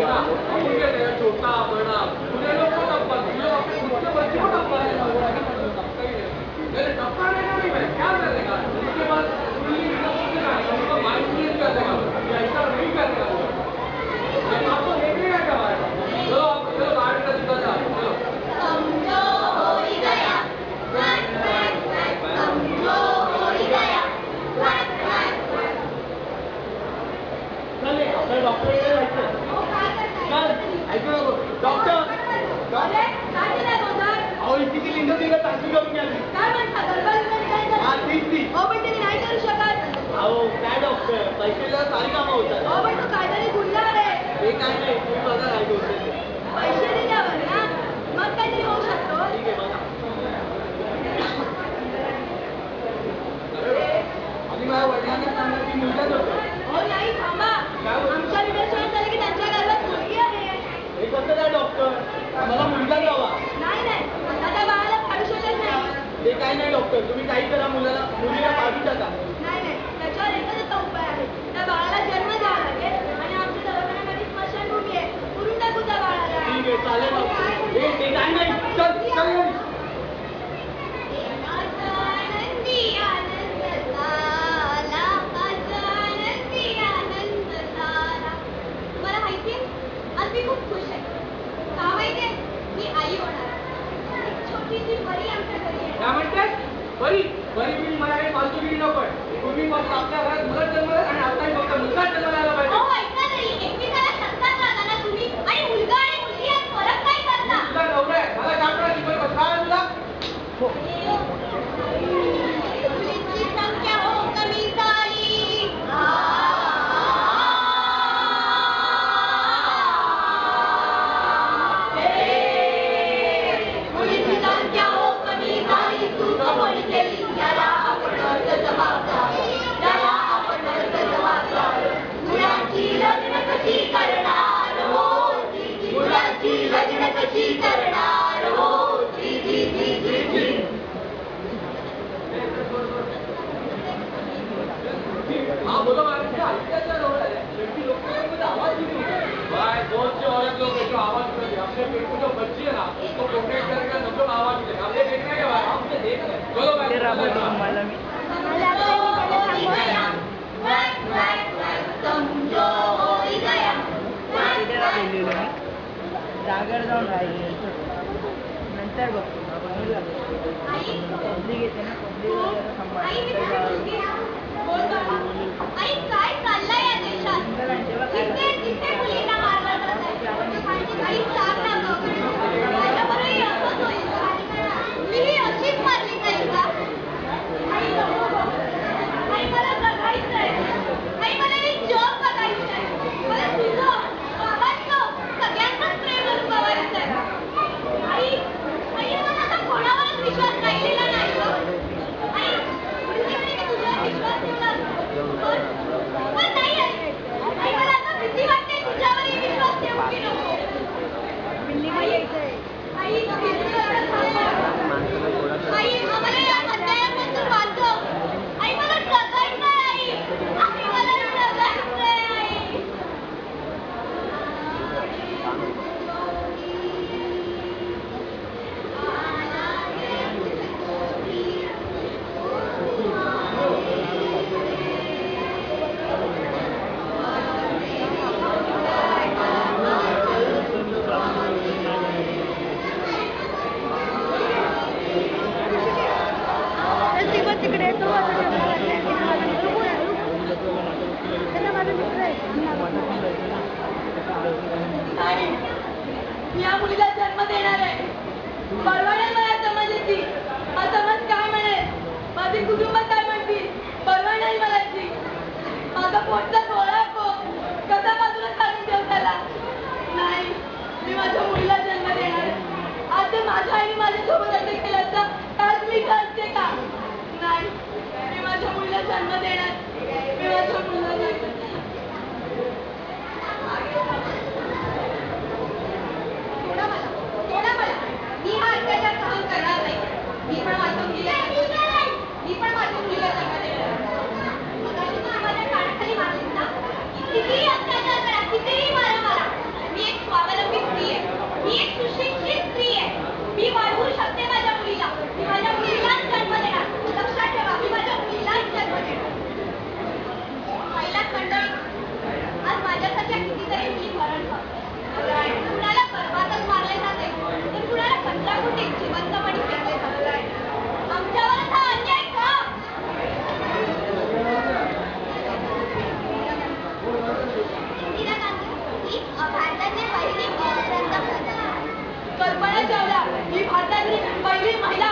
छोटा बड़ा पूरे लोग को टप्पा उसके बच्चे को टप्पा टप्पा नहीं मैं क्या करेगा उसके बाद उनका माइंड चेंज कर देगा ऐसा नहीं करेगा आपको देखने क्या चलो आप चलो गाड़ी का दिखा जा चलो समझो हो ही गया समझो हो ही गया चल आपल्या डॉक्टरकडे जायचं चल ऐकू नको डॉक्टर अहो किती लिंग तिला चांगली करून घ्यावी काय म्हणता गडबड हा ती हो पण तुम्ही नाही करू शकत अहो काय डॉक्टर पैशाला सारी कामं होतात हो पण तो कायद्याने गुन्हा आहे हे काय नाही तुम्ही बघा काय होते पैसे दिल्यावर ना मग काहीतरी होऊ शकतो ठीक आहे बघा आधी माझ्या वडिलांना सांगा की मुलगाच होतो हो नाही थांबा आमच्या विदेशात झालं की त्यांच्या गर्भात मुलगी आहे हे कसं काय डॉक्टर मला मुलगाच हवा नाही आता त्या बाळाला काढू शकत नाही ते काय नाही डॉक्टर तुम्ही काही करा मुलीला काढू टाका नाही त्याच्यावर एकच उपाय आहे त्या बाळाला जन्म द्यावा लागेल आणि आमच्या दवाखान्यामध्ये स्मशानभूमी आहे पुरून टाकू त्या बाळाला ठीक आहे चालेल डॉक्टर ते काय नाही चल चल आनंदी आनंद झाला आनंदी आनंद झाला तुम्हाला माहितीये आज मी खूप खुश आहे का माहितीये मी आई होणार एक छोटीशी परी आमच्या घरी आहे काय म्हणतात बरी मी मला काही फालतूगिरी नको तुम्ही फक्त आपल्या घरात मुलं जन्मलं आणि आताही फक्त मुलगा जन्माला पाहिजे हो ऐका तरी एकमेकाला सत्तात राहताना तुम्ही आणि मुलगा आणि मुलगी यात फरक काय करता तुझा नवरा आहे मला काय शिकवतो काय तुला मुलींची संख्या हो कमी झाली मुलींची संख्या हो कमी झाली चूक कोणी केली याला आपण अर्थ जबाबदार याला आपण अर्थ जबाबदार मुलांची लग्न कशी करणार हो मुलांची लग्न कशी करणार हो हाँ बोलो आवाज भाई बहुत से औरत लोग जो आवाज कर रहे अपने पेट को जो बच्ची है ना उसको प्रोटेक्ट करके सब लोग आवाज दे हमने देखना है भाई हमसे देख रहे चलो समझो हो ही गया जागर जाऊन राहिले नंतर बघतो पब्लिक येते ना आई काय चाललंय या देशात तिथे मुलींना मारलं जातंय आई सांग ना गं माझ्याबरोबरही असंच होईल मीही अशीच मारली जाईल का आई मला जगायचंय आई मला एक जॉब बघायचंय मला तुझं बाबांचं सगळ्यांचंच प्रेम अनुभवायचंय आई मला आता कोणावरच विश्वास राहिलेला नाही गं आई तुझ्यावर विश्वास ठेवला पण नाही आई मला आता भीती वाटते तुझ्यावरही विश्वास ठेवू की नको आई आम्हाला या अध्यायापासून वाचव आई मला जगायचंय आई मला जगायचंय आई तिकडे तो या मुलीला जन्म देणार आहे परवाडेल मला समाजाची हा समाज काय म्हणेल माझे कुटुंब काय म्हणतील परवाडेल मला ती माझा पोटचा थोडा कसा बाजूला काढून ठेव त्याला नाही मी माझ्या मुलीला जन्म देणार आहे आता माझ्या आईने माझ्यासोबत असं केलं असतं त्यात मी करते का नाही मी माझ्या मुलीला जन्म देणार मी माझ्या मुलीला जन्म थोडा मला मी हा अत्याचार सहन करणार नाही मी पण माझ्या मुलीला जन्म देणार मगाशी तुम्ही माझ्या कानाखाली मारलीत ना कितीही अत्याचार करा कितीही मारा मला मी महिला